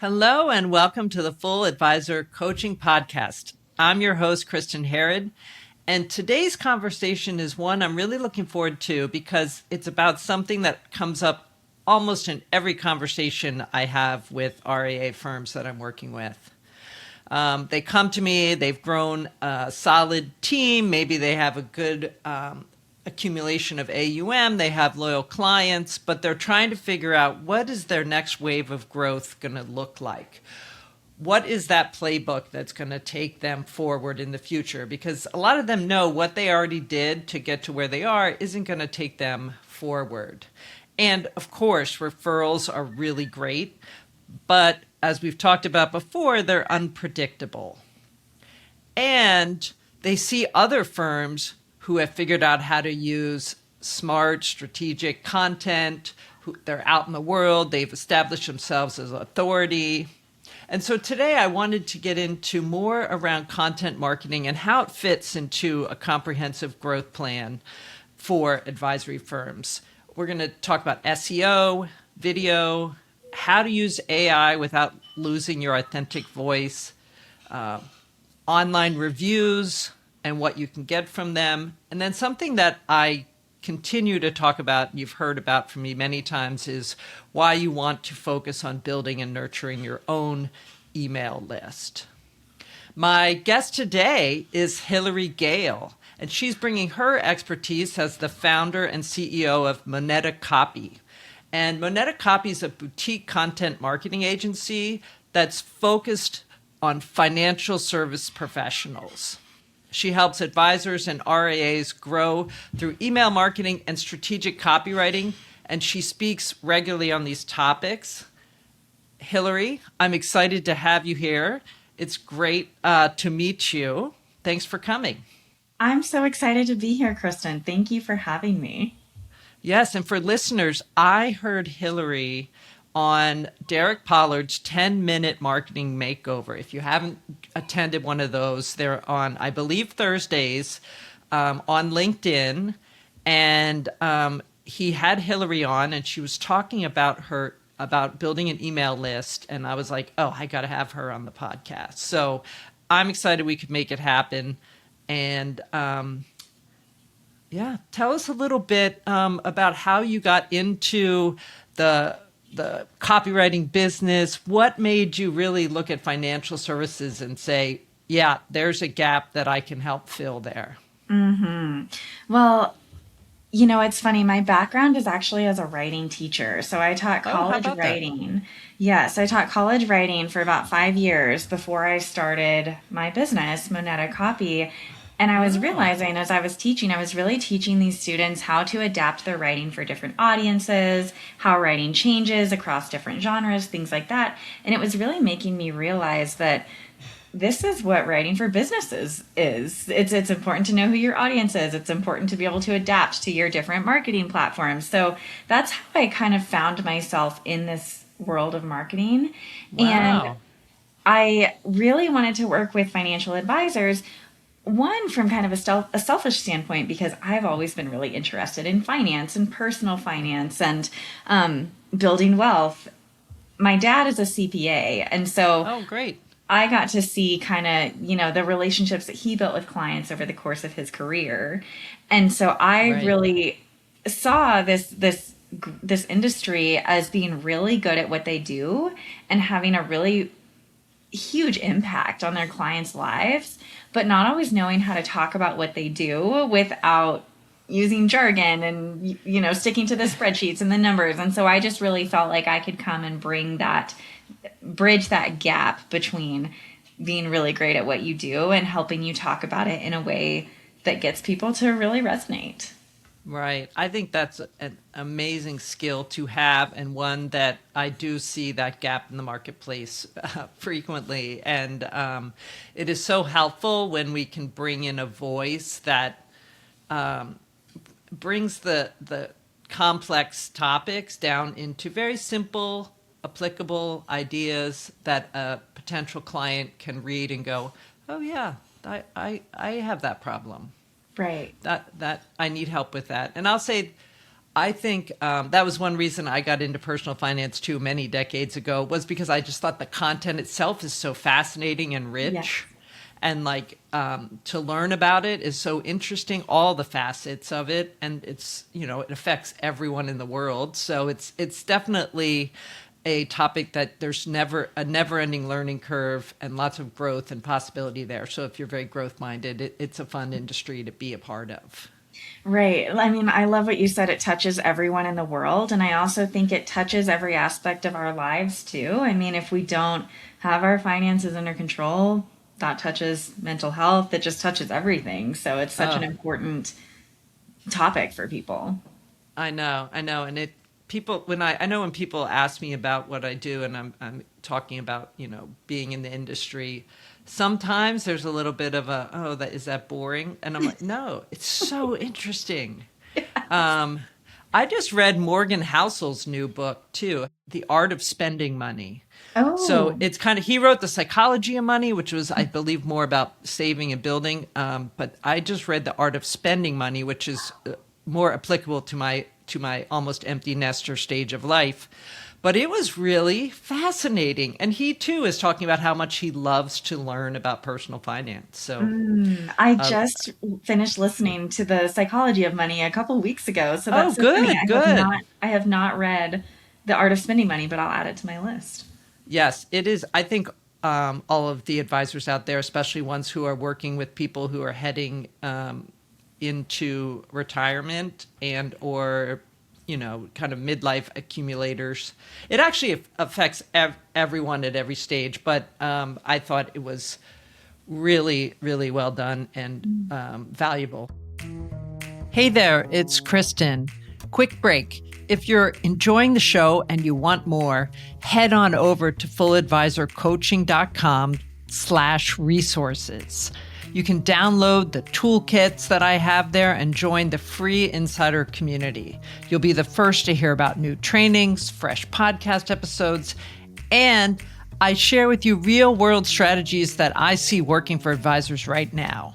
Hello and welcome to the Full Advisor Coaching Podcast. I'm your host, Kristen Herod, and today's conversation is one I'm really looking forward to because it's about something that comes up almost in every conversation I have with RIA firms that I'm working with. They come to me, they've grown a solid team, maybe they have a good accumulation of AUM, they have loyal clients, but they're trying to figure out what is their next wave of growth going to look like. What is that playbook that's going to take them forward in the future? Because a lot of them know what they already did to get to where they are isn't going to take them forward. And of course, referrals are really great, but as we've talked about before, they're unpredictable. And they see other firms who have figured out how to use smart, strategic content. They're out in the world. They've established themselves as authority. And so today I wanted to get into more around content marketing and how it fits into a comprehensive growth plan for advisory firms. We're going to talk about SEO, video, how to use AI without losing your authentic voice, online reviews, and what you can get from them. And then something that I continue to talk about, you've heard about from me many times, is why you want to focus on building and nurturing your own email list. My guest today is Hillary Gale, and she's bringing her expertise as the founder and CEO of Moneta Copy. And Moneta Copy is a boutique content marketing agency that's focused on financial service professionals. She helps advisors and RIAs grow through email marketing and strategic copywriting, and she speaks regularly on these topics. Hillary, I'm excited to have you here. It's great to meet you. Thanks for coming. I'm so excited to be here, Kristen. Thank you for having me. Yes, and for listeners, I heard Hillary on Derek Pollard's 10-minute marketing makeover. If you haven't attended one of those, they're on, I believe, Thursdays on LinkedIn. And he had Hillary on, and she was talking about building an email list. And I was like, oh, I got to have her on the podcast. So I'm excited we could make it happen. And yeah, tell us a little bit about how you got into the copywriting business. What made you really look at financial services and say, yeah, there's a gap that I can help fill there? Well, it's funny. My background is actually as a writing teacher. So I taught Oh, how college about that? writing. Yes, I taught college writing for about 5 years before I started my business, Moneta Copy. And I was Oh, realizing as I was teaching, I was really teaching these students how to adapt their writing for different audiences, how writing changes across different genres, things like that. And it was really making me realize that this is what writing for businesses is. It's important to know who your audience is. It's important to be able to adapt to your different marketing platforms. So that's how I kind of found myself in this world of marketing. And wow. I really wanted to work with financial advisors, one from kind of a selfish standpoint, because I've always been really interested in finance and personal finance and building wealth. My dad is a CPA, and so Oh, great. I got to see kind of, the relationships that he built with clients over the course of his career. And so I Right. really saw this industry as being really good at what they do and having a really huge impact on their clients' lives, but not always knowing how to talk about what they do without using jargon and sticking to the spreadsheets and the numbers. And so I just really felt like I could come and bridge that gap between being really great at what you do and helping you talk about it in a way that gets people to really resonate. Right. I think that's an amazing skill to have, and one that I do see that gap in the marketplace frequently. And it is so helpful when we can bring in a voice that brings the complex topics down into very simple, applicable ideas that a potential client can read and go, oh, yeah, I have that problem. Right. That I need help with that. And I'll say I think that was one reason I got into personal finance too many decades ago, was because I just thought the content itself is so fascinating and Yeah. rich. And like to learn about it is so interesting, all the facets of it. And it's, it affects everyone in the world. So it's definitely a topic that there's never a never ending learning curve and lots of growth and possibility there. So if you're very growth minded, it's a fun industry to be a part of. Right. I mean, I love what you said. It touches everyone in the world. And I also think it touches every aspect of our lives too. I mean, if we don't have our finances under control, that touches mental health. It just touches everything. So it's such an Oh, important topic for people. I know, and it people when I know when people ask me about what I do, and I'm talking about being in the industry. Sometimes there's a little bit of a, oh, that is that boring, and I'm like, no, it's so interesting. Um, I just read Morgan Housel's new book too, The Art of Spending Money. So Oh, it's kind of, he wrote The Psychology of Money, which was, I believe, more about saving and building. But I just read The Art of Spending Money, which is more applicable to my almost empty nester stage of life. But it was really fascinating, and he too is talking about how much he loves to learn about personal finance. So, I uh, just finished listening to The Psychology of Money a couple weeks ago. So oh, that's so funny. good, good. I have not read The Art of Spending Money, but I'll add it to my list. Yes, it is. I think all of the advisors out there, especially ones who are working with people who are heading into retirement and or kind of midlife accumulators, it actually affects everyone at every stage. But I thought it was really, really well done and valuable. Hey there, it's Kristen. Quick break. If you're enjoying the show and you want more, head on over to fulladvisorcoaching.com/resources. You can download the toolkits that I have there and join the free insider community. You'll be the first to hear about new trainings, fresh podcast episodes, and I share with you real world strategies that I see working for advisors right now.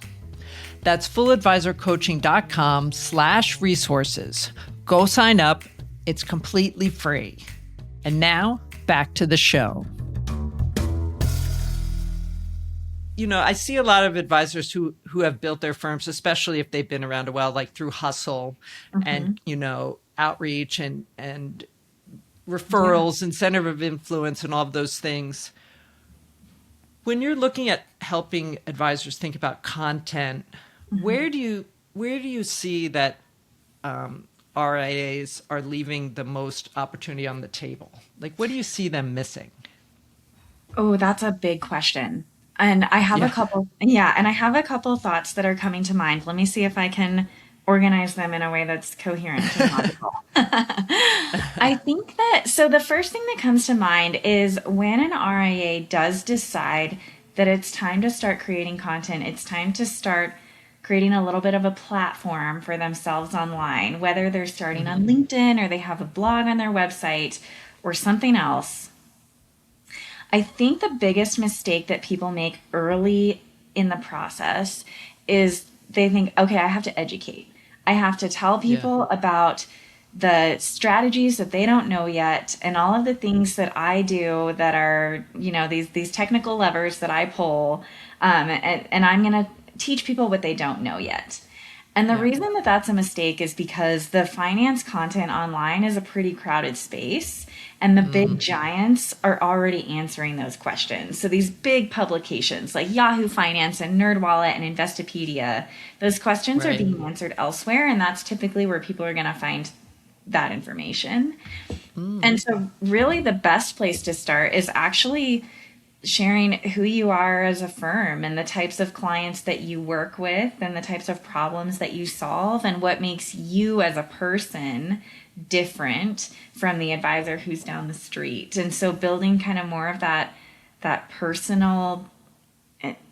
That's fulladvisorcoaching.com/resources. Go sign up. It's completely free. And now back to the show. I see a lot of advisors who have built their firms, especially if they've been around a while, like through hustle Hmm. and, outreach and Yeah. referrals and center of influence and all of those things. When you're looking at helping advisors think about content, Mhm. where do you see that RIAs are leaving the most opportunity on the table? Like, what do you see them missing? Oh, that's a big question. And I have a Yeah. couple, yeah, and I have a couple thoughts that are coming to mind. Let me see if I can organize them in a way that's coherent and logical. I think that, so the first thing that comes to mind is when an RIA does decide that it's time to start creating content, it's time to start creating a little bit of a platform for themselves online, whether they're starting on Hmm. LinkedIn or they have a blog on their website or something else. I think the biggest mistake that people make early in the process is they think, okay, I have to educate. I have to tell Yeah. people about the strategies that they don't know yet and all of the things that I do that are, these technical levers that I pull. And I'm going to teach people what they don't know yet. And the Yeah. reason that that's a mistake is because the finance content online is a pretty crowded space, and the big Mm, giants are already answering those questions. So these big publications like Yahoo Finance and NerdWallet and Investopedia, those questions are right. being answered elsewhere, and that's typically where people are going to find that information. Mm, And so, really, the best place to start is actually sharing who you are as a firm and the types of clients that you work with and the types of problems that you solve and what makes you as a person different from the advisor who's down the street. And so building kind of more of that personal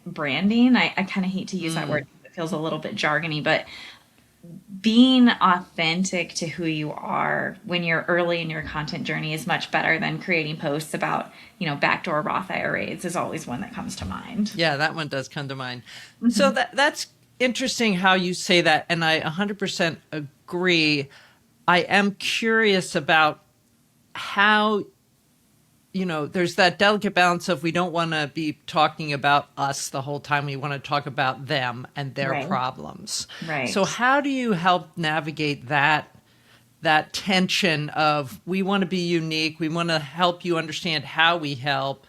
branding. I kind of hate to use that word. mm. It feels a little bit jargony, but being authentic to who you are when you're early in your content journey is much better than creating posts about, backdoor Roth IRAs is always one that comes to mind. Yeah, that one does come to mind. So Hmm. that's interesting how you say that, and I 100% agree. I am curious about how, there's that delicate balance of we don't want to be talking about us the whole time. We want to talk about them and their Right. problems. So Right. how do you help navigate that tension of we want to be unique, we want to help you understand how we help,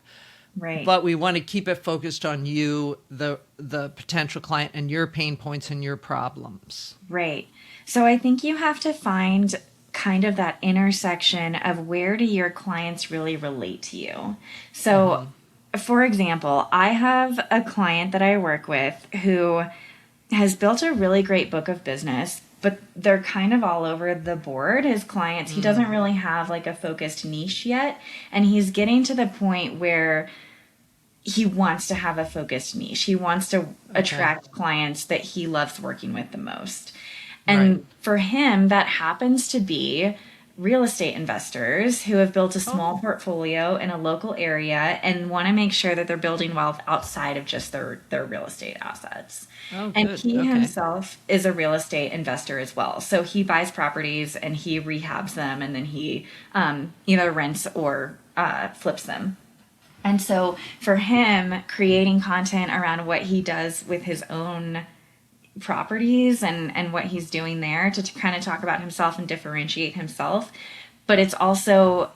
Right. but we want to keep it focused on you, the potential client, and your pain points and your problems? Right. So I think you have to find kind of that intersection of where do your clients really relate to you. So, Mm-hmm. for example, I have a client that I work with who has built a really great book of business, but they're kind of all over the board. His clients, he doesn't really have like a focused niche yet. And he's getting to the point where he wants to have a focused niche. He wants to Okay. attract clients that he loves working with the most. Right. And for him, that happens to be real estate investors who have built a small Oh, portfolio in a local area and want to make sure that they're building wealth outside of just their real estate assets. oh, And good. he Okay. himself is a real estate investor as well. So he buys properties and he rehabs them and then he either rents or flips them. And so for him, creating content around what he does with his own properties and what he's doing there to kind of talk about himself and differentiate himself. But it's also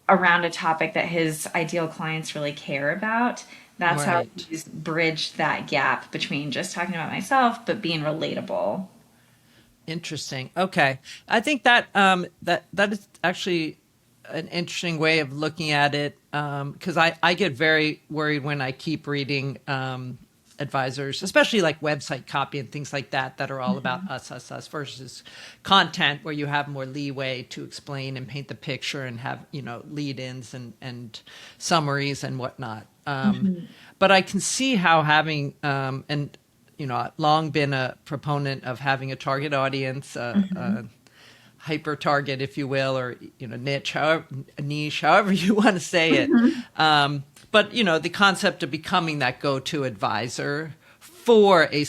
around a topic that his ideal clients really care about. That's how Right. he's bridged that gap between just talking about myself, but being relatable. Interesting. Okay. I think that that is actually an interesting way of looking at it, because I get very worried when I keep reading advisors, especially like website copy and things like that, that are all about us versus content where you have more leeway to explain and paint the picture and have, lead ins and summaries and whatnot. But I can see how having, and I've long been a proponent of having a target audience, a hyper target, if you will, or niche, however you want to say it. But the concept of becoming that go-to advisor for a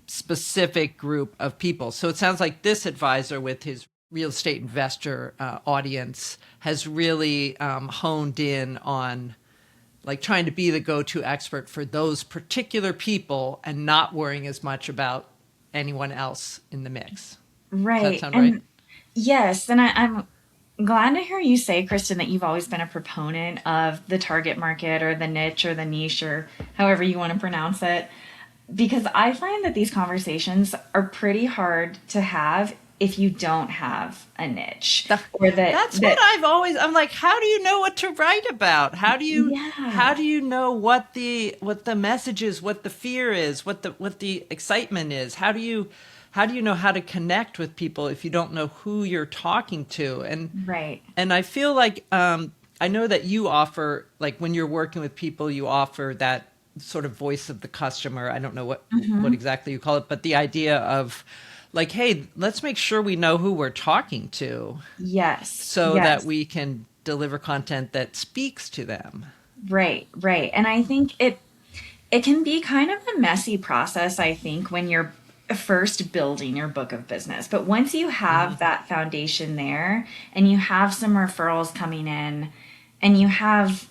specific group of people. So it sounds like this advisor with his real estate investor audience has really honed in on like trying to be the go-to expert for those particular people and not worrying as much about anyone else in the mix. Does that Right. sound right? And yes, and I'm glad to hear you say, Kristen, that you've always been a proponent of the target market or the niche or the niche or however you want to pronounce it. Because I find that these conversations are pretty hard to have if you don't have a niche Th- or that That's what I'm like, how do you know what to write about? How yeah. do you know what the message is, what the fear is, what the excitement is? How do you know how to connect with people if you don't know who you're talking to? Right. And I feel like I know that you offer, like when you're working with people, you offer that sort of voice of the customer. I don't know what exactly you call it, but the idea of like, hey, let's make sure we know who we're talking to Yes. so that Yes. we can deliver content that speaks to them. Right. Right. And I think it can be kind of a messy process, I think, when you're first building your book of business. But once you have that foundation there and you have some referrals coming in and you have,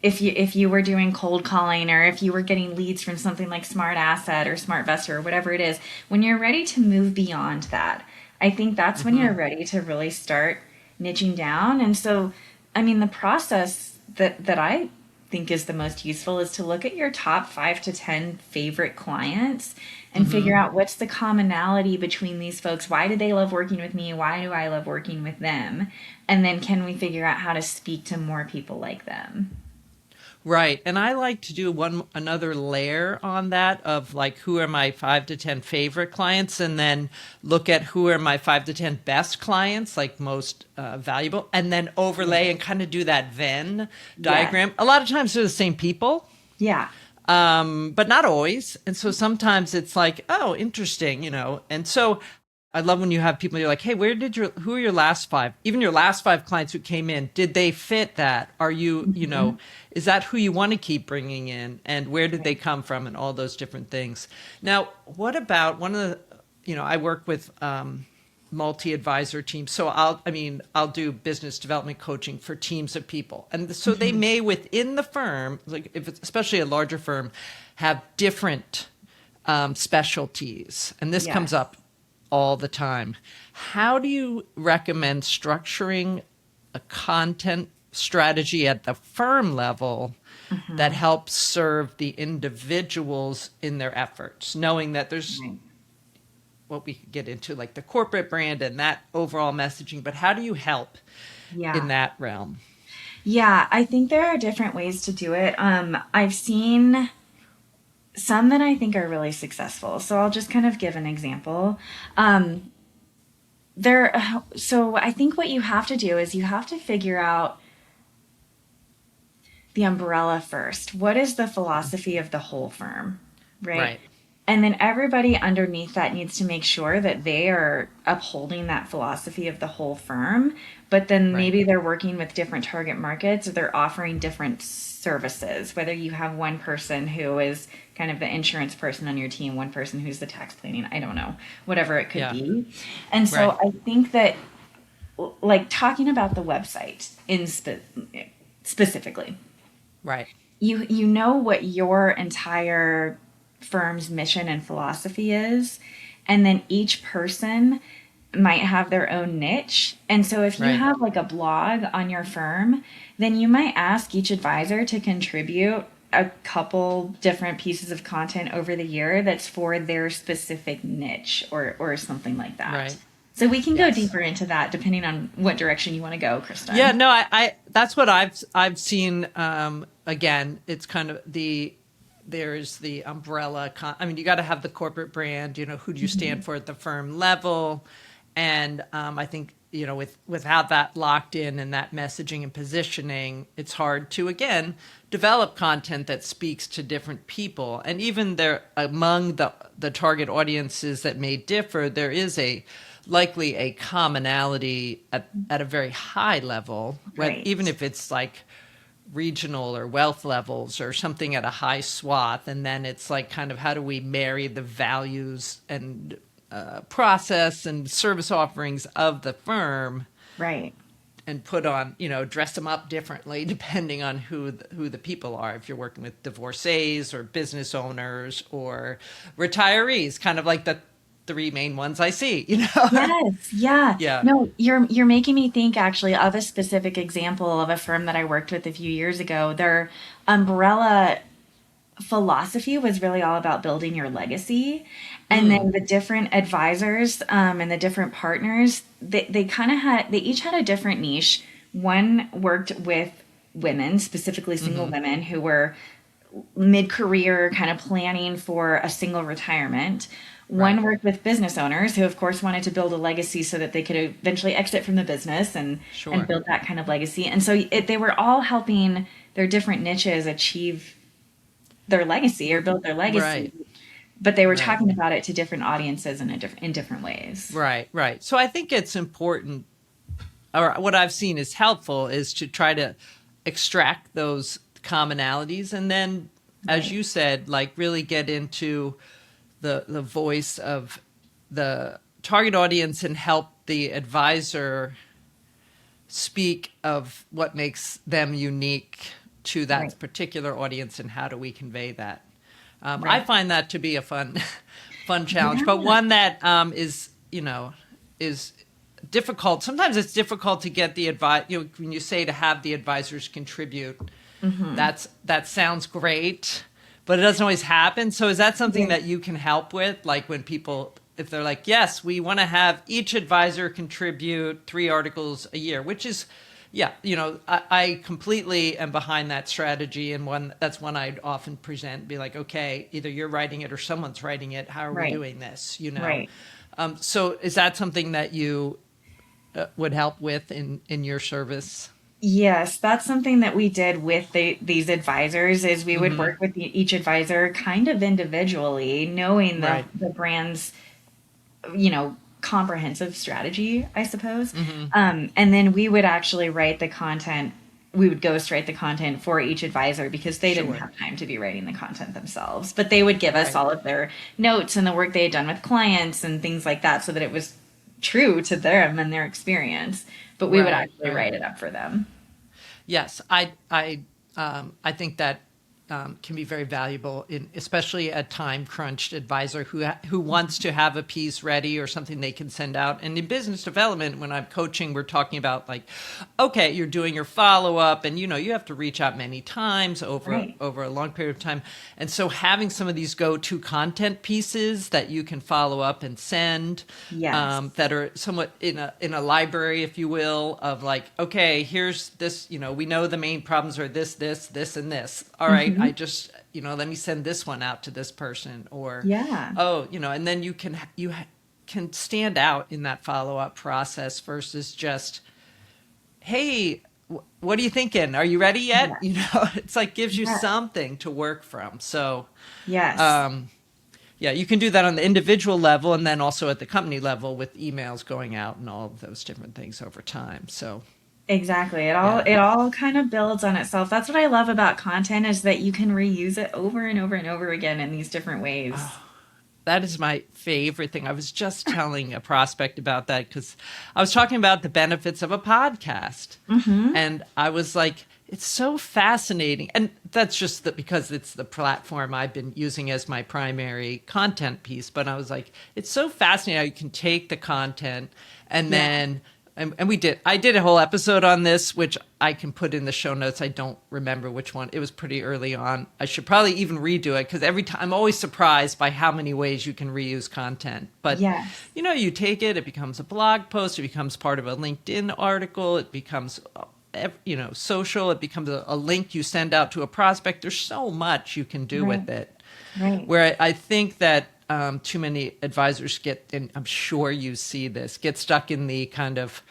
if you were doing cold calling or if you were getting leads from something like Smart Asset or Smart Vestor or whatever it is, when you're ready to move beyond that, I think that's when you're ready to really start niching down. And so, I mean, the process that I think is the most useful is to look at your top 5 to 10 favorite clients and figure out what's the commonality between these folks. Why do they love working with me? Why do I love working with them? And then can we figure out how to speak to more people like them? Right. And I like to do another layer on that of like who are my 5 to 10 favorite clients, and then look at who are my 5 to 10 best clients, like most valuable, and then overlay and kind of do that Venn Yeah. diagram. A lot of times they're the same people, Yeah. but not always. And so sometimes it's like, oh, interesting, And so I love when you have people, you're like, hey, who are your last five, even your last five clients who came in, did they fit that? Are is that who you want to keep bringing in? And where did they come from? And all those different things. Now, what about one of the, I work with multi-advisor teams. So I'll do business development coaching for teams of people. And so they may within the firm, like if it's especially a larger firm, have different specialties. And this comes Yes. up all the time. How do you recommend structuring a content strategy at the firm level that helps serve the individuals in their efforts, knowing that there's Right. what we could get into, like the corporate brand and that overall messaging, but how do you help in Yeah. that realm? Yeah, I think there are different ways to do it. I've seen some that I think are really successful. So I'll just kind of give an example. So I think what you have to do is you have to figure out the umbrella first. What is the philosophy of the whole firm, right? Right. And then everybody underneath that needs to make sure that they are upholding that philosophy of the whole firm, but then Right. maybe they're working with different target markets or they're offering different services. Whether you have one person who is kind of the insurance person on your team, one person who's the tax planning, I don't know, whatever it could Yeah. be. And so Right. I think that, like, talking about the website specifically, Right. you know what your entire firm's mission and philosophy is, and then each person might have their own niche. And so if you Right. have like a blog on your firm, then you might ask each advisor to contribute a couple different pieces of content over the year that's for their specific niche or something like that. Right. So we can go Yes. deeper into that depending on what direction you want to go, Kristen. Yeah, no, I that's what I've seen. Again, it's kind of there's the umbrella. I mean, you got to have the corporate brand. You know, who do you stand for at the firm level? And I think without that locked in and that messaging and positioning, it's hard to again develop content that speaks to different people. And even there among the target audiences that may differ, there is likely a commonality at a very high level, Right. even if it's like regional or wealth levels or something at a high swath. And then it's like kind of how do we marry the values and process and service offerings of the firm Right. and put on, dress them up differently depending on who the people are. If you're working with divorcees or business owners or retirees, kind of like the three main ones I see, Yes, yeah. Yeah. No, you're making me think actually of a specific example of a firm that I worked with a few years ago. Their umbrella philosophy was really all about building your legacy. And then the different advisors and the different partners, they kind of they each had a different niche. One worked with women, specifically single women who were mid-career kind of planning for a single retirement. One Right. worked with business owners who, of course, wanted to build a legacy so that they could eventually exit from the business and Sure. build that kind of legacy. And so they were all helping their different niches achieve their legacy or build their legacy, Right. but they were Right. talking about it to different audiences in different ways. Right. Right. So I think it's important, or what I've seen is helpful, is to try to extract those commonalities and then, as Right. you said, like really get into the voice of the target audience and help the advisor speak of what makes them unique to that Right. particular audience and how do we convey that. I Right. find that to be a fun challenge, but Yeah. one that is difficult. Sometimes it's difficult to get the advice. When you say to have the advisors contribute, that sounds great, but it doesn't always happen. So is that something Yeah. that you can help with? Like when people, if they're like, yes, we want to have each advisor contribute 3 articles a year, which is, yeah, I completely am behind that strategy. And that's one I'd often present, be like, okay, either you're writing it or someone's writing it. How are we Right. doing this? Right. So is that something that you would help with in your service? Yes, that's something that we did with these advisors is we would work with each advisor kind of individually, knowing Right. the brand's, comprehensive strategy, I suppose. And then we would actually write the content. We would ghostwrite the content for each advisor because they didn't Sure. have time to be writing the content themselves. But they would give us Right. all of their notes and the work they had done with clients and things like that so that it was true to them and their experience, but we would Right, actually right. write it up for them. Yes, I think that can be very valuable, in especially a time crunched advisor who wants to have a piece ready or something they can send out. And in business development, when I'm coaching, we're talking about like, okay, you're doing your follow up, and you have to reach out many times Right. over a long period of time. And so having some of these go to content pieces that you can follow up and send, Yes. that are somewhat in a library, if you will, of like, okay, here's this. We know the main problems are this, and this. All right, Hmm. I just let me send this one out to this person, or Yeah. oh, and then you can stand out in that follow up process versus just, hey, what are you thinking? Are you ready yet? Yeah. It's like gives you Yeah. something to work from. So Yes. yeah, you can do that on the individual level and then also at the company level with emails going out and all of those different things over time. So, Exactly. It all yeah. it all kind of builds on itself. That's what I love about content is that you can reuse it over and over and over again in these different ways. That is my favorite thing. I was just telling a prospect about that because I was talking about the benefits of a podcast. Hmm. And I was like, it's so fascinating. And that's just because it's the platform I've been using as my primary content piece. But I was like, it's so fascinating how you can take the content and Yeah. then and I did a whole episode on this, which I can put in the show notes. I don't remember which one. It was pretty early on. I should probably even redo it because every time I'm always surprised by how many ways you can reuse content. But Yes. you take it, it becomes a blog post, it becomes part of a LinkedIn article, it becomes social, it becomes a link you send out to a prospect. There's so much you can do Right. with it. Right. Where I think that too many advisors get, and I'm sure you see this, get stuck in the kind of,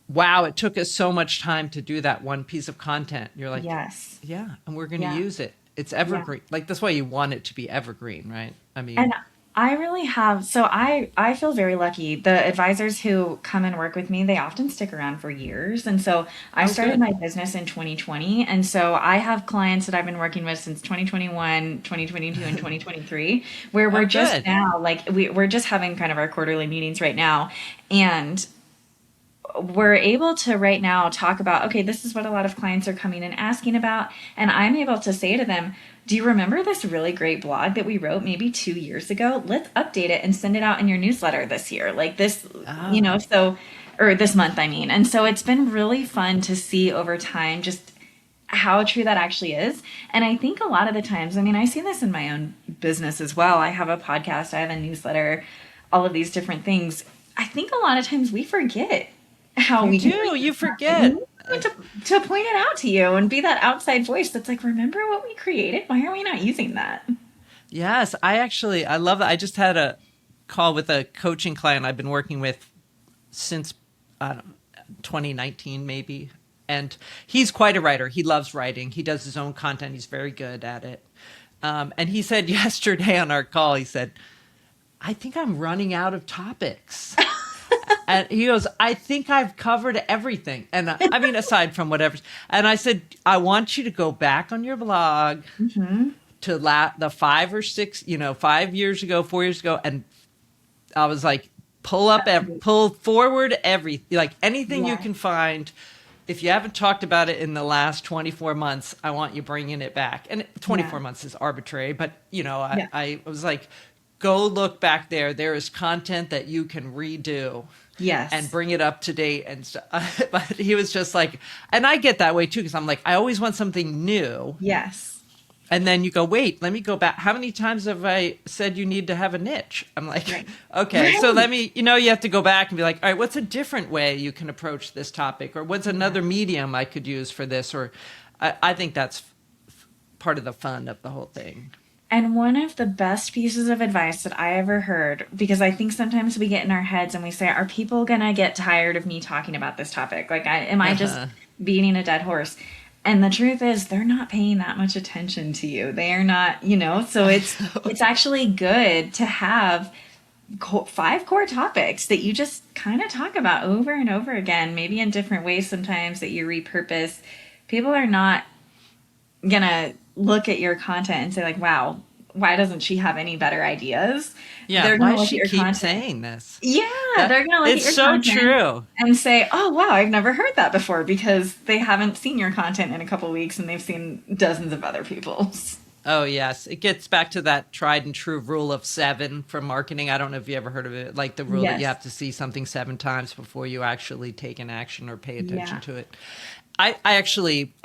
wow, it took us so much time to do that one piece of content. You're like, Yes. yeah, and we're going to Yeah. use it. It's Yeah. evergreen. Like, that's why you want it to be evergreen, right? I And mean, I really have, so I feel very lucky. The advisors who come and work with me, they often stick around for years. And so I oh, started good. my business in 2020. And so I have clients that I've been working with since 2021, 2022, and 2023, where we're Oh, just good. now, like we're just having kind of our quarterly meetings right now. And we're able to right now talk about, okay, this is what a lot of clients are coming and asking about. And I'm able to say to them, do you remember this really great blog that we wrote maybe 2 years ago? Let's update it and send it out in your newsletter this year. Like this, Oh, so, or this month, I mean. And so it's been really fun to see over time just how true that actually is. And I think a lot of the times, I mean, I see this in my own business as well. I have a podcast, I have a newsletter, all of these different things. I think a lot of times we forget how you we can do. You reuse content. We forget. need to point it out to you and be that outside voice that's like, remember what we created? Why are we not using that? Yes, I love that. I just had a call with a coaching client I've been working with since I don't know, 2019 maybe. And he's quite a writer. He loves writing. He does his own content. He's very good at it. And he said yesterday on our call, he said, I think I'm running out of topics. And he goes, I think I've covered everything. And I mean, aside from whatever. And I said, I want you to go back on your blog Hmm. to the 5 or 6, 5 years ago, 4 years ago. And I was like, pull forward everything, like anything you Yeah. can find. If you haven't talked about it in the last 24 months, I want you bringing it back. And 24 Yeah. months is arbitrary, but Yeah. I was like, go look back there. There is content that you can redo and Yes. bring it up to date and stuff. But he was just like, and I get that way too, because I'm like, I always want something new. Yes. And then you go, wait, let me go back. How many times have I said you need to have a niche? I'm like, Right. okay, so Right. let me, you have to go back and be like, all right, what's a different way you can approach this topic? Or what's Yeah. another medium I could use for this? Or I think that's part of the fun of the whole thing. And one of the best pieces of advice that I ever heard, because I think sometimes we get in our heads and we say, are people going to get tired of me talking about this topic? Like, am I just Uh-huh. beating a dead horse? And the truth is, they're not paying that much attention to you. They are not, so I it's actually good to have five core topics that you just kind of talk about over and over again, maybe in different ways sometimes that you repurpose. People are not gonna look at your content and say like, wow, why doesn't she have any better ideas? Yeah, They're going why to does look at she your keep content. saying this? Yeah, That they're going to look at it's your so content true. and say, "Oh, wow, I've never heard that before," because they haven't seen your content in a couple weeks and they've seen dozens of other people's. Oh, yes. It gets back to that tried and true rule of seven from marketing. I don't know if you ever heard of it, like the rule that you Yes. have to see something seven times before you actually take an action or pay attention Yeah. to it. I actually,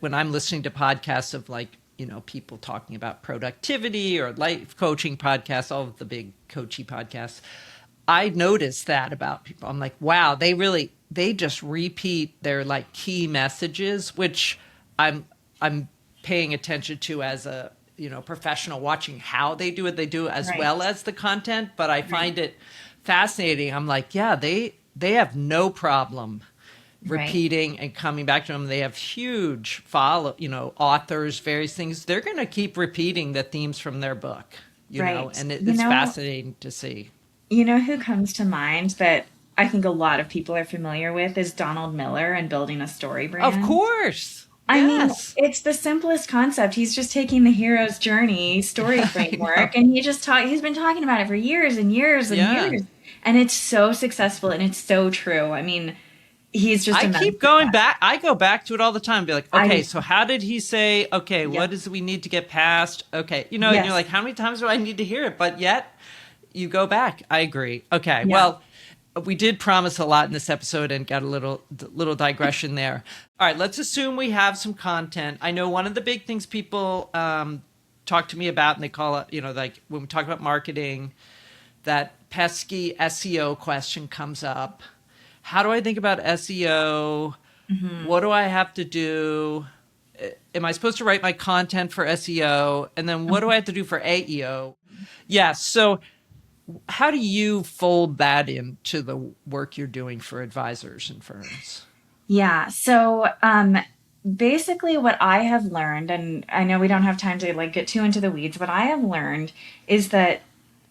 when I'm listening to podcasts of like, people talking about productivity or life coaching podcasts, all of the big coachy podcasts, I notice that about people. I'm like, wow, they just repeat their like key messages, which I'm paying attention to as a professional, watching how they do it. They do as Right. well as the content, but I Right. find it fascinating. I'm like, yeah, they have no problem Right. repeating and coming back to them. They have huge follow, authors, various things. They're going to keep repeating the themes from their book, Right. and it's fascinating to see. You know who comes to mind that I think a lot of people are familiar with is Donald Miller and building a story Of brand. course. I mean, Yes. it's the simplest concept. He's just taking the hero's journey story I know. framework and he's been talking about it for years and years and Yeah. years. And it's so successful and it's so true. I mean, he's just I a keep master going class. back. I go back to it all the time. Be like, okay, I so how did he say? Okay, what Yep. is it we need to get past? Okay, and you're Yes. like, how many times do I need to hear it? But yet, you go back. I agree. Okay, Yeah. well, we did promise a lot in this episode and got a little digression there. All right, let's assume we have some content. I know one of the big things people talk to me about, and they call it, like when we talk about marketing, that pesky SEO question comes up. How do I think about SEO? Hmm. What do I have to do? Am I supposed to write my content for SEO? And then what do I have to do for AEO? Yeah. So, how do you fold that into the work you're doing for advisors and firms? Yeah. So, basically what I have learned, and I know we don't have time to like get too into the weeds, what I have learned is that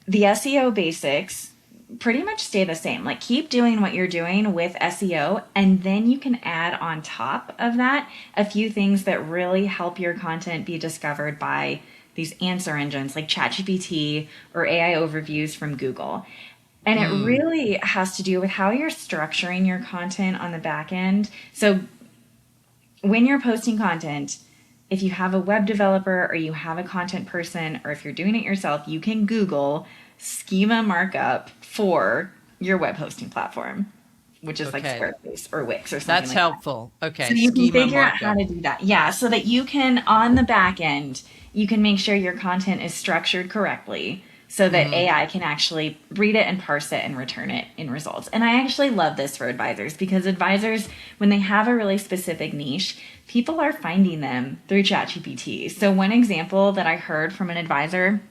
the SEO basics pretty much stay the same. Like keep doing what you're doing with SEO, and then you can add on top of that a few things that really help your content be discovered by these answer engines like ChatGPT or AI overviews from Google. And it Mm, really has to do with how you're structuring your content on the back end. So when you're posting content, if you have a web developer or you have a content person, or if you're doing it yourself, you can Google schema markup for your web hosting platform, which is like okay, Squarespace or Wix or something that's like that. helpful. So Okay, you can schema figure out how markup. to do that. Yeah, so that you can, on the back end, you can make sure your content is structured correctly so that Hmm. AI can actually read it and parse it and return it in results. And I actually love this for advisors because advisors, when they have a really specific niche, people are finding them through ChatGPT. So, one example that I heard from an advisor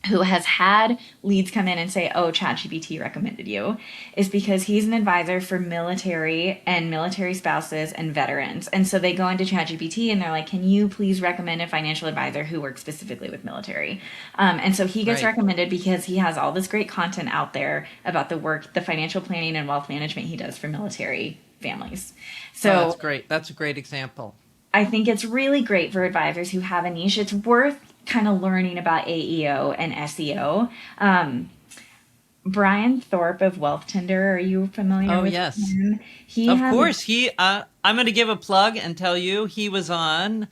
who has had leads come in and say, "Oh, ChatGPT recommended you," is because he's an advisor for military and military spouses and veterans. And so they go into ChatGPT and they're like, "Can you please recommend a financial advisor who works specifically with military?" And so he gets Right. recommended because he has all this great content out there about the work, the financial planning and wealth management he does for military families. Oh, that's So great. That's a great example. I think it's really great for advisors who have a niche. It's worth kind of learning about AEO and SEO. Brian Thorpe of Wealth Tender, are you familiar Oh, with yes. him? He Of has course. I'm going to give a plug and tell you he was on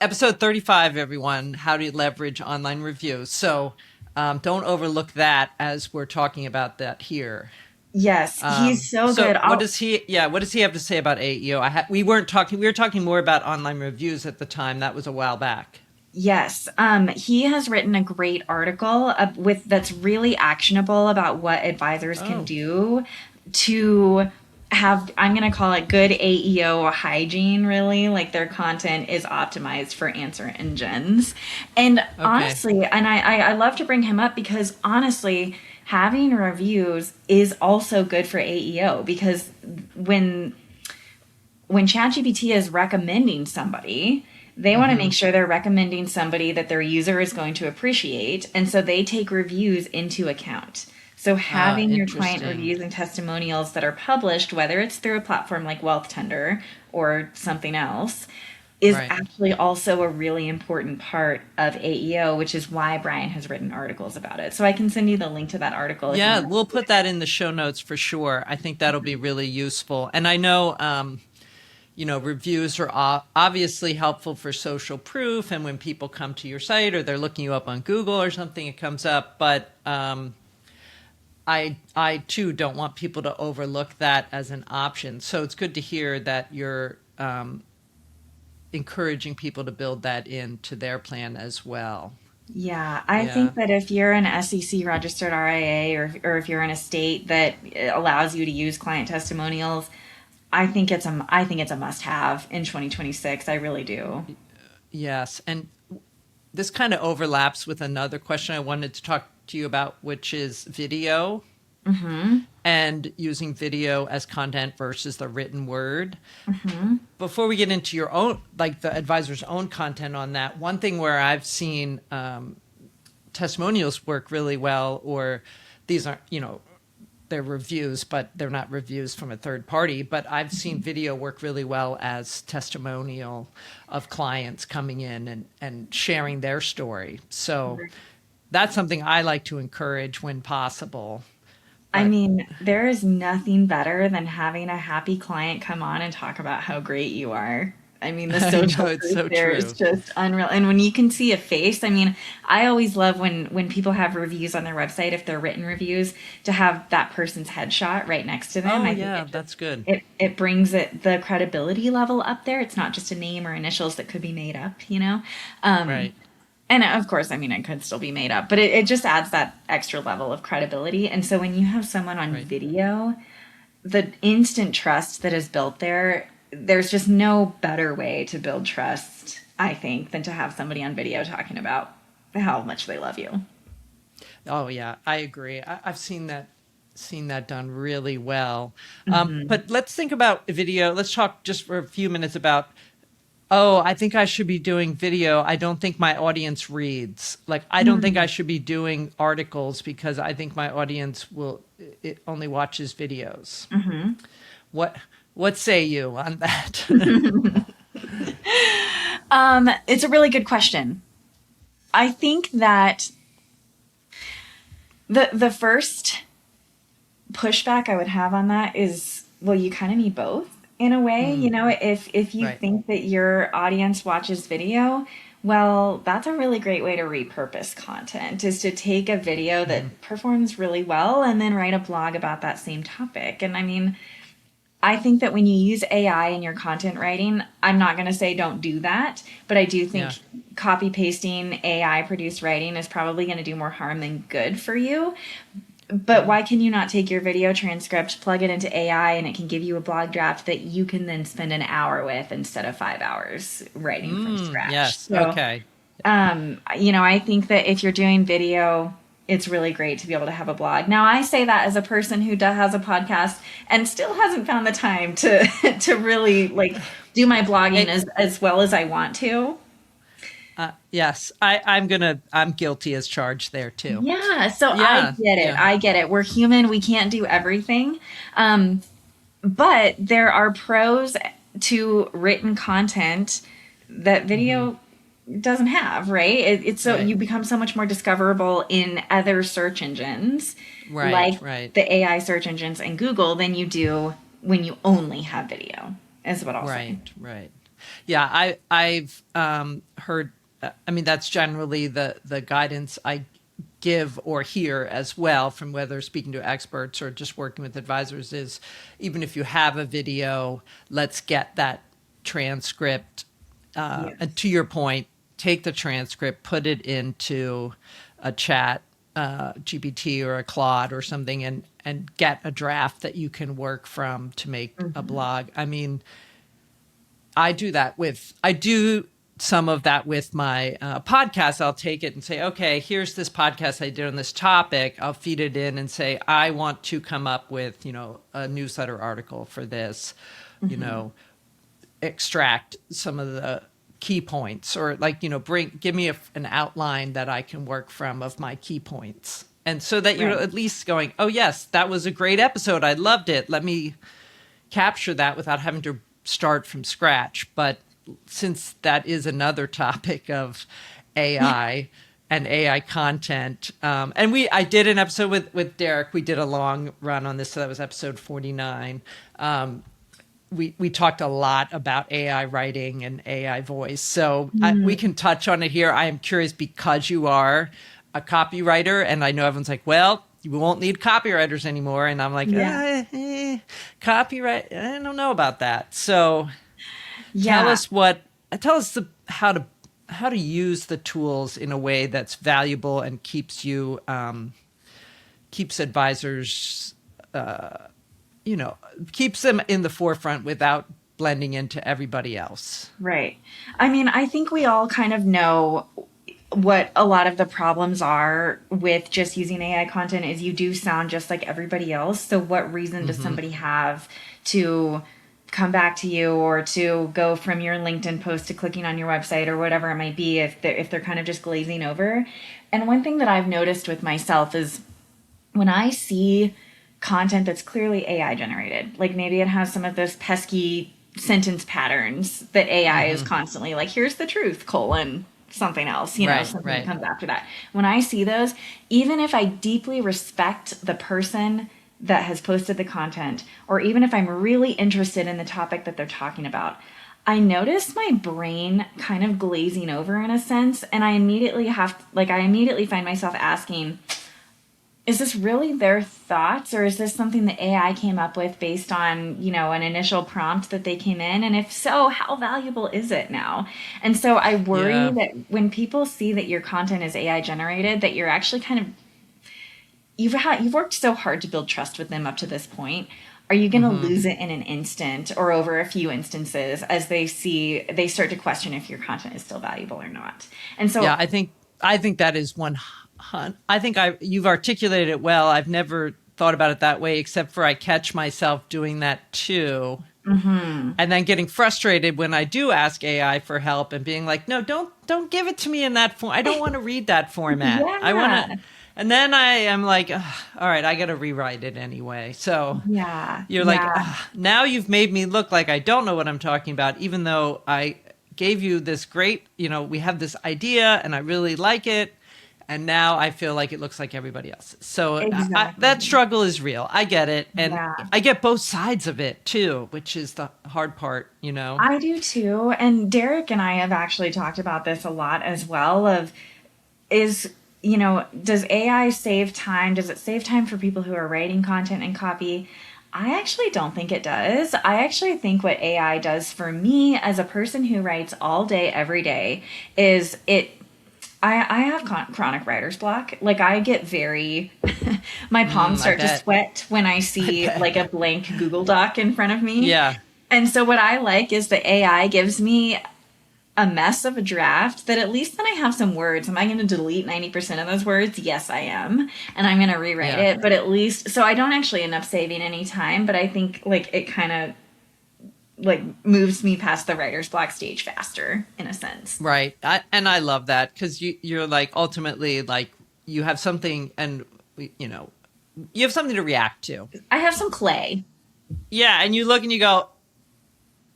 episode 35, everyone, how to leverage online reviews. So don't overlook that as we're talking about that here. yes, he's so So good. what does he have to say about AEO? We were talking more about online reviews at the time. That was a while back. Yes, he has written a great article with that's really actionable about what advisors can Oh, do to have, I'm going to call it good AEO hygiene, really. Like their content is optimized for answer engines. And okay. honestly, and I love to bring him up because honestly, having reviews is also good for AEO because when when ChatGPT is recommending somebody, they want to Mm-hmm. make sure they're recommending somebody that their user is going to appreciate. And so they take reviews into account. So having your client Interesting. reviews and testimonials that are published, whether it's through a platform like Wealth Tender or something else, is Right. actually also a really important part of AEO, which is why Brian has written articles about it. So I can send you the link to that article if you Yeah, want we'll to. put that in the show notes for sure. I think that'll be really useful. And I know, reviews are obviously helpful for social proof. And when people come to your site or they're looking you up on Google or something, it comes up. But I too don't want people to overlook that as an option. So it's good to hear that you're encouraging people to build that into their plan as well. Yeah, I Yeah. think that if you're an SEC registered RIA or if you're in a state that allows you to use client testimonials, I think it's a must have in 2026. I really do. Yes. And this kind of overlaps with another question I wanted to talk to you about, which is video and using video as content versus the written word. Before we get into your own, like the advisor's own content on that, one thing where I've seen testimonials work really well, or these aren't, they're reviews, but they're not reviews from a third party. But I've seen video work really well as testimonial of clients coming in and sharing their story. So that's something I like to encourage when possible. I But mean, there is nothing better than having a happy client come on and talk about how great you are. I mean, the I know social it's proof so there is true. just unreal. And when you can see a face, I mean, I always love when people have reviews on their website, if they're written reviews, to have that person's headshot right next to them. Oh, I think yeah, it just that's good. it brings the credibility level up there. It's not just a name or initials that could be made up, you know? Um, Right, and of course, I mean, it could still be made up, but it just adds that extra level of credibility. And so when you have someone on right. video, the instant trust that is built there, there's just no better way to build trust, I think, than to have somebody on video talking about how much they love you. Oh, yeah, I agree. I've seen that done really well. Hmm. But let's think about video. Let's talk just for a few minutes about, oh, I think I should be doing video. I don't think my audience reads. Like, I don't think I should be doing articles because I think my audience it only watches videos. What what say you on that? It's a really good question. I think that the first pushback I would have on that is, well, you kind of need both in a way. You know, if you Right. think that your audience watches video, well, that's a really great way to repurpose content, is to take a video that performs really well and then write a blog about that same topic. And I mean, I think that when you use AI in your content writing, I'm not going to say don't do that, but I do Yeah. think copy pasting AI produced writing is probably going to do more harm than good for you. But why can you not take your video transcript, plug it into AI, and it can give you a blog draft that you can then spend an hour with instead of 5 hours writing from scratch? Yes. So, Okay. I think that if you're doing video, it's really great to be able to have a blog. Now, I say that as a person who has a podcast and still hasn't found the time to to really like do my blogging And as well as I want to. yes, I'm guilty as charged there too. Yeah, so I Yeah. get it. Yeah. I get it. We're human. We can't do everything. Um, but there are pros to written content that video doesn't have, right? It's so Right. you become so much more discoverable in other search engines, like Right. Right. the AI search engines and Google, than you do when you only have video, is what I'll say. Right. Right. Yeah. I've heard. I mean, that's generally the guidance I give or hear as well from whether speaking to experts or just working with advisors is, even if you have a video, let's get that transcript. And Yes. to your point, take the transcript, put it into a chat, GPT or a Claude or something, and get a draft that you can work from to make a blog. I mean, I do some of that with my podcast. I'll take it and say, okay, here's this podcast I did on this topic. I'll feed it in and say, I want to come up with, a newsletter article for this, you know, extract some of the key points, or like, give me an outline that I can work from of my key points. And so that you're Right. at least going, oh yes, that was a great episode. I loved it. Let me capture that without having to start from scratch. But since that is another topic of AI and AI content, and I did an episode with Derek. We did a long run on this, so that was episode 49. We talked a lot about AI writing and AI voice, so we can touch on it here. I am curious because you are a copywriter, and I know everyone's like, well, you won't need copywriters anymore, and I'm like, Yeah. copyright, I don't know about that. So tell Yeah. us how to use the tools in a way that's valuable and keeps advisors, keeps them in the forefront without blending into everybody else. Right. I mean, I think we all kind of know what a lot of the problems are with just using AI content is you do sound just like everybody else. So what reason does somebody have to come back to you or to go from your LinkedIn post to clicking on your website or whatever it might be if they're kind of just glazing over? And one thing that I've noticed with myself is when I see content that's clearly AI generated, like maybe it has some of those pesky sentence patterns that AI is constantly like, here's the truth, colon, something else, Right, something that right. comes after that. When I see those, even if I deeply respect the person that has posted the content, or even if I'm really interested in the topic that they're talking about, I notice my brain kind of glazing over in a sense. And I immediately find myself asking, is this really their thoughts or is this something that AI came up with based on, an initial prompt that they came in? And if so, how valuable is it now? And so I worry Yeah. that when people see that your content is AI generated, that you're actually kind of, you've worked so hard to build trust with them up to this point. Are you going to lose it in an instant or over a few instances as they start to question if your content is still valuable or not? And so, Yeah, I think that is I think you've articulated it well. I've never thought about it that way, except for I catch myself doing that too. And then getting frustrated when I do ask AI for help and being like, no, don't give it to me in that form. I don't want to read that format. I want to, yeah, and then I am like, "Ugh, all right, I got to rewrite it anyway. So yeah, you're like, yeah. now you've made me look like I don't know what I'm talking about, even though I gave you this great, we have this idea and I really like it. And now I feel like it looks like everybody else's. So that Exactly. struggle is real. I get it. And Yeah. I get both sides of it too, which is the hard part. I do too. And Derek and I have actually talked about this a lot as well of is, does AI save time? Does it save time for people who are writing content and copy? I actually don't think it does. I actually think what AI does for me as a person who writes all day, every day, is I have chronic writer's block. Like I get very, my palms I start to bet. sweat when I I see bet. like a blank Google Doc in front of me. Yeah. And so what I like is the AI gives me a mess of a draft that at least then I have some words. Am I going to delete 90% of those words? Yes, I am. And I'm going to rewrite Yeah. it. But at least, so I don't actually end up saving any time, but I think like it kind of like moves me past the writer's block stage faster in a sense. Right. And I love that because you're like ultimately like you have something and, you know, you have something to react to. I have some clay. Yeah. And you look and you go,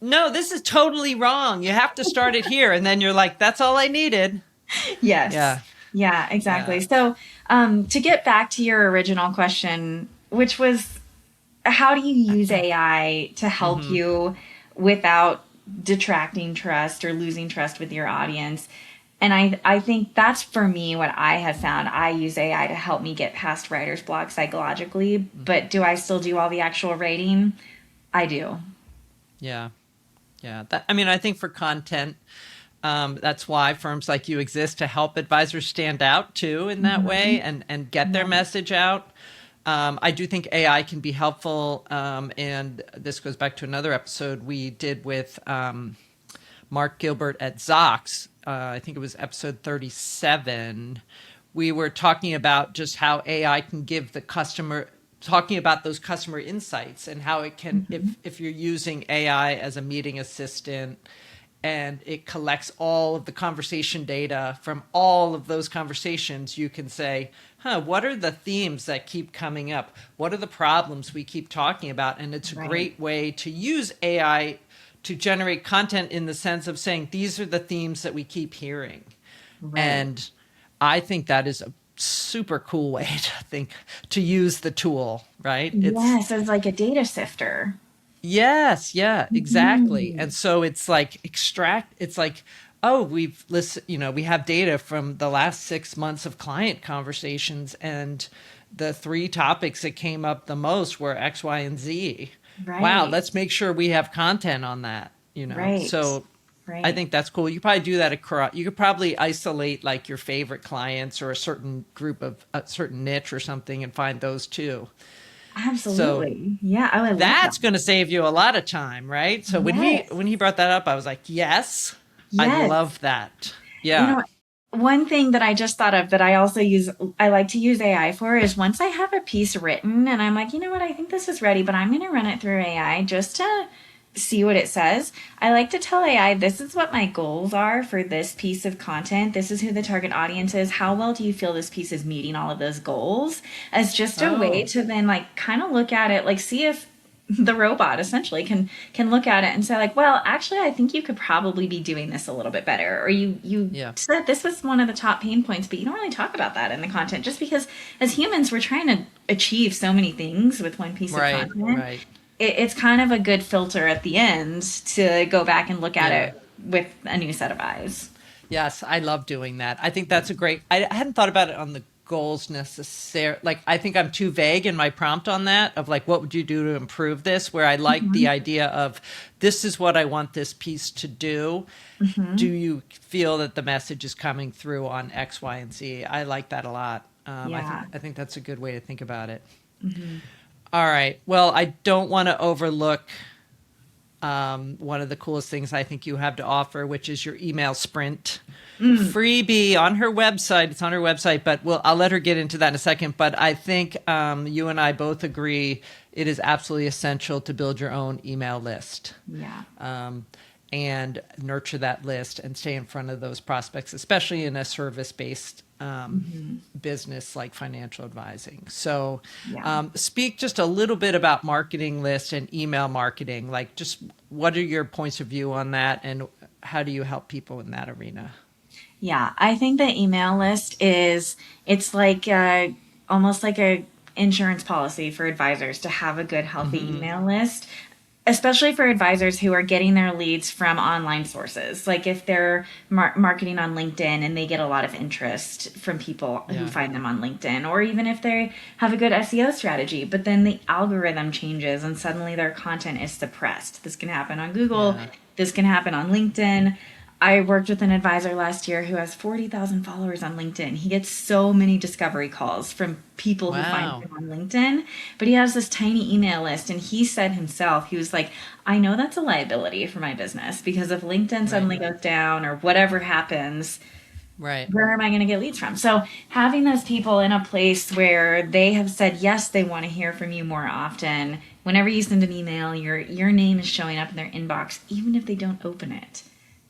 no, this is totally wrong. You have to start it here. And then you're like, that's all I needed. Yes. Yeah. Yeah, exactly. Yeah. So, to get back to your original question, which was how do you use AI to help Mm-hmm. you without detracting trust or losing trust with your audience? And I think that's for me what I have found. I use AI to help me get past writer's block psychologically, but do I still do all the actual writing? I do. Yeah. Yeah. I mean, I think for content, that's why firms like you exist to help advisors stand out too in that Hmm. way and get their Yeah. message out. I do think AI can be helpful. And this goes back to another episode we did with Mark Gilbert at Zox. I think it was episode 37. We were talking about just how AI can give the customer, talking about those customer insights and how it can, Hmm. if you're using AI as a meeting assistant and it collects all of the conversation data from all of those conversations, you can say, what are the themes that keep coming up? What are the problems we keep talking about? And it's a Right. great way to use AI to generate content in the sense of saying, these are the themes that we keep hearing. Right. And I think that is a super cool way to use the tool, right? It's Yes, as like a data sifter. yes, yeah, exactly. Mhm. And so it's like it's like, oh, we've listened, we have data from the last 6 months of client conversations, and the three topics that came up the most were X, Y, and Z. Wow, Right. let's make sure we have content on that. Right. So I Right. think that's cool. You probably do that across, you could probably isolate like your favorite clients or a certain group of a certain niche or something and find those too. So Absolutely. Yeah. Oh, I love that. that's going to save you a lot of time, right? So Yes. when he brought that up, I was like, yes, I Yes. love that. You Yeah. know, one thing that I just thought of that I also use, I like to use AI for is once I have a piece written and I'm like, you know what, I think this is ready, but I'm going to run it through AI just to see what it says. I like to tell AI, this is what my goals are for this piece of content. This is who the target audience is. How well do you feel this piece is meeting all of those goals? As just a way Oh, to then like kind of look at it, like see if the robot essentially can look at it and say like, well, actually I think you could probably be doing this a little bit better, or you yeah. said this was one of the top pain points, but you don't really talk about that in the content, just because as humans we're trying to achieve so many things with one piece of Right. content. Right. It's kind of a good filter at the end to go back and look at Yeah. it with a new set of eyes. Yes, I love doing that. I think that's a great. I hadn't thought about it on the goals necessarily. Like, I think I'm too vague in my prompt on that of like, what would you do to improve this? Where I like the Mm-hmm. idea of this is what I want this piece to do. Do Mm-hmm. you feel that the message is coming through on X, Y, and Z? I like that a lot. Yeah. I think that's a good way to think about it. Mm-hmm. All right. Well, I don't want to overlook one of the coolest things I think you have to offer, which is your email sprint Mm. freebie on her website. It's on her website, but I'll let her get into that in a second. But I think you and I both agree it is absolutely essential to build your own email list. Yeah. And nurture that list and stay in front of those prospects, especially in a service-based Mm-hmm. business like financial advising. So, Yeah. speak just a little bit about marketing lists and email marketing. Like, just what are your points of view on that, and how do you help people in that arena? Yeah, I think the email list is it's like almost like a insurance policy for advisors to have a good healthy Hmm. email list, especially for advisors who are getting their leads from online sources. Like if they're marketing on LinkedIn and they get a lot of interest from people who Yeah. find them on LinkedIn, or even if they have a good SEO strategy, but then the algorithm changes and suddenly their content is suppressed. This can happen on Google, Yeah. this can happen on LinkedIn. I worked with an advisor last year who has 40,000 followers on LinkedIn. He gets so many discovery calls from people who find Wow. him on LinkedIn, but he has this tiny email list. And he said himself, he was like, I know that's a liability for my business because if LinkedIn Right. suddenly goes down or whatever happens, Right. where am I going to get leads from? So having those people in a place where they have said, yes, they want to hear from you more often. Whenever you send an email, your name is showing up in their inbox, even if they don't open it.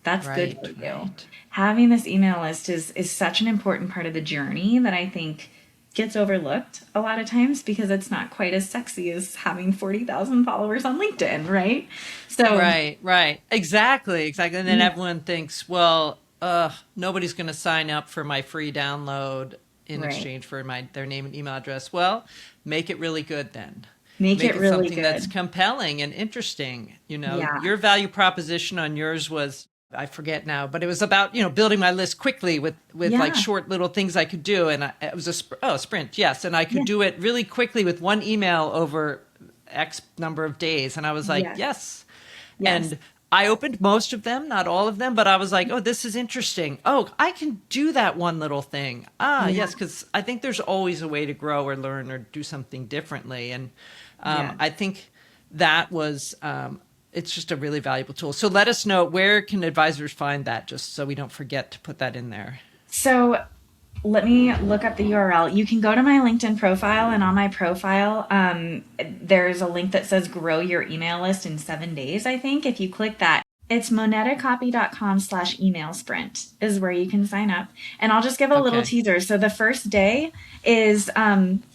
That's good Right. for you. Right. Having this email list is such an important part of the journey that I think gets overlooked a lot of times because it's not quite as sexy as having 40,000 followers on LinkedIn, right? So, Right, right. Exactly, exactly. And then yeah, everyone thinks, well, nobody's going to sign up for my free download in right. exchange for their name and email address. Well, make it really good then. Make Make it it really something that's good. compelling and interesting. Yeah. Your value proposition on yours was, I forget now, but it was about, building my list quickly with like Yeah. short little things I could do. And it was a sprint. Yes. And I could Yeah. do it really quickly with one email over X number of days. And I was like, Yes. yes. Yes. And I opened most of them, not all of them, but I was like, oh, this is interesting. Oh, I can do that one little thing. Ah, Yeah. yes, because I think there's always a way to grow or learn or do something differently. And Yeah. I think that was, it's just a really valuable tool. So let us know, where can advisors find that, just so we don't forget to put that in there. So let me look up the URL. You can go to my LinkedIn profile, and on my profile, there's a link that says grow your email list in 7 days, I think. If you click that, it's monetacopy.com/email sprint is where you can sign up. And I'll just give a little Okay. teaser. So the first day is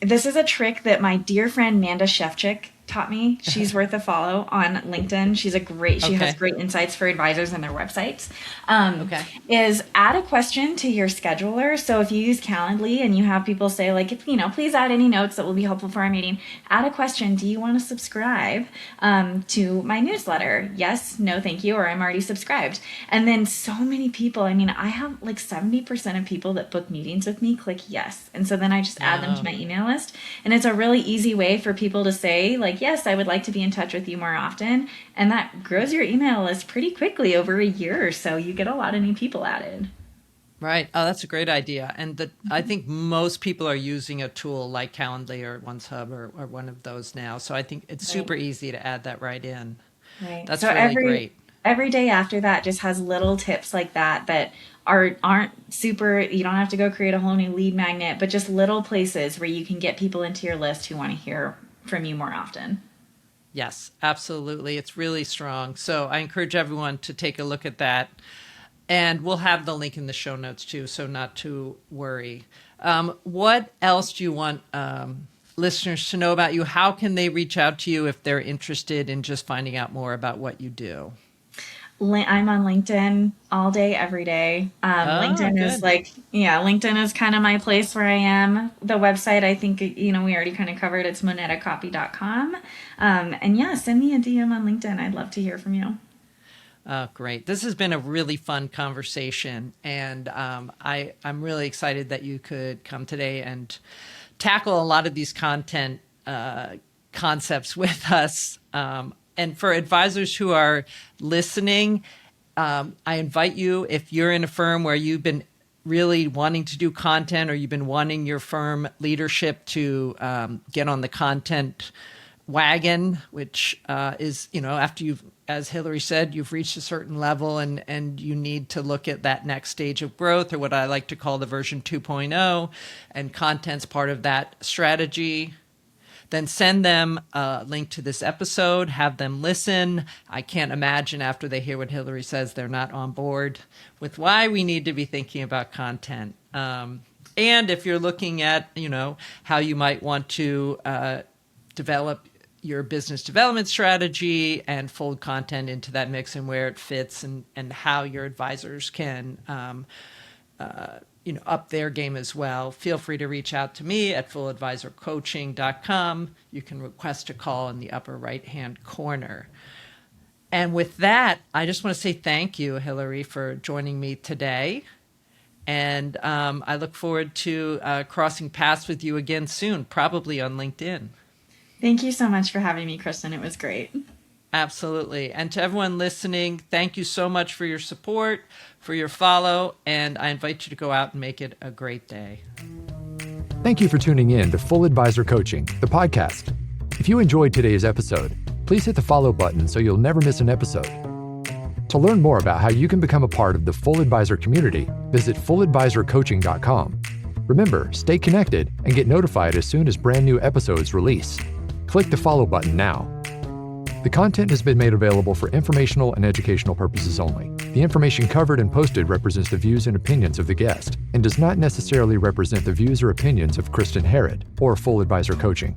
this is a trick that my dear friend Manda Shevchik taught me. She's worth a follow on LinkedIn. She has Okay. great insights for advisors and their websites. Okay. Is add a question to your scheduler. So if you use Calendly and you have people say like, please add any notes that will be helpful for our meeting, add a question. Do you want to subscribe to my newsletter? Yes, no, thank you, or I'm already subscribed. And then so many people, I mean, I have like 70% of people that book meetings with me click yes. And so then I just add them to my email list. And it's a really easy way for people to say like, yes, I would like to be in touch with you more often. And that grows your email list pretty quickly over a year or so. You get a lot of new people added. Right. Oh, that's a great idea. And I think most people are using a tool like Calendly or OneHub or one of those now. So I think it's Right. super easy to add that right in. Right. So That's really great. every day after that just has little tips like that aren't super. You don't have to go create a whole new lead magnet, but just little places where you can get people into your list who want to hear from you more often. Yes, absolutely. It's really strong. So I encourage everyone to take a look at that. And we'll have the link in the show notes too, so not to worry. What else do you want listeners to know about you? How can they reach out to you if they're interested in just finding out more about what you do? I'm on LinkedIn all day, every day. Oh, LinkedIn is good. LinkedIn is kind of my place where I am. The website, I think, we already kind of covered. It's monetacopy.com. And yeah, send me a DM on LinkedIn. I'd love to hear from you. Oh, great. This has been a really fun conversation. And I'm really excited that you could come today and tackle a lot of these content concepts with us. And for advisors who are listening, I invite you, if you're in a firm where you've been really wanting to do content or you've been wanting your firm leadership to get on the content wagon, which is, after you've, as Hillary said, you've reached a certain level and you need to look at that next stage of growth, or what I like to call the version 2.0, and content's part of that strategy. Then send them a link to this episode, have them listen. I can't imagine after they hear what Hillary says, they're not on board with why we need to be thinking about content. And if you're looking at, how you might want to develop your business development strategy and fold content into that mix and where it fits, and how your advisors can up their game as well, feel free to reach out to me at fulladvisorcoaching.com. You can request a call in the upper right-hand corner. And with that, I just want to say thank you, Hillary, for joining me today. And I look forward to crossing paths with you again soon, probably on LinkedIn. Thank you so much for having me, Kristen. It was great. Absolutely. And to everyone listening, thank you so much for your support, for your follow, and I invite you to go out and make it a great day. Thank you for tuning in to Full Advisor Coaching, the podcast. If you enjoyed today's episode, please hit the follow button so you'll never miss an episode. To learn more about how you can become a part of the Full Advisor community, visit fulladvisorcoaching.com. Remember, stay connected and get notified as soon as brand new episodes release. Click the follow button now. The content has been made available for informational and educational purposes only. The information covered and posted represents the views and opinions of the guest and does not necessarily represent the views or opinions of Kristen Harrod or Full Advisor Coaching.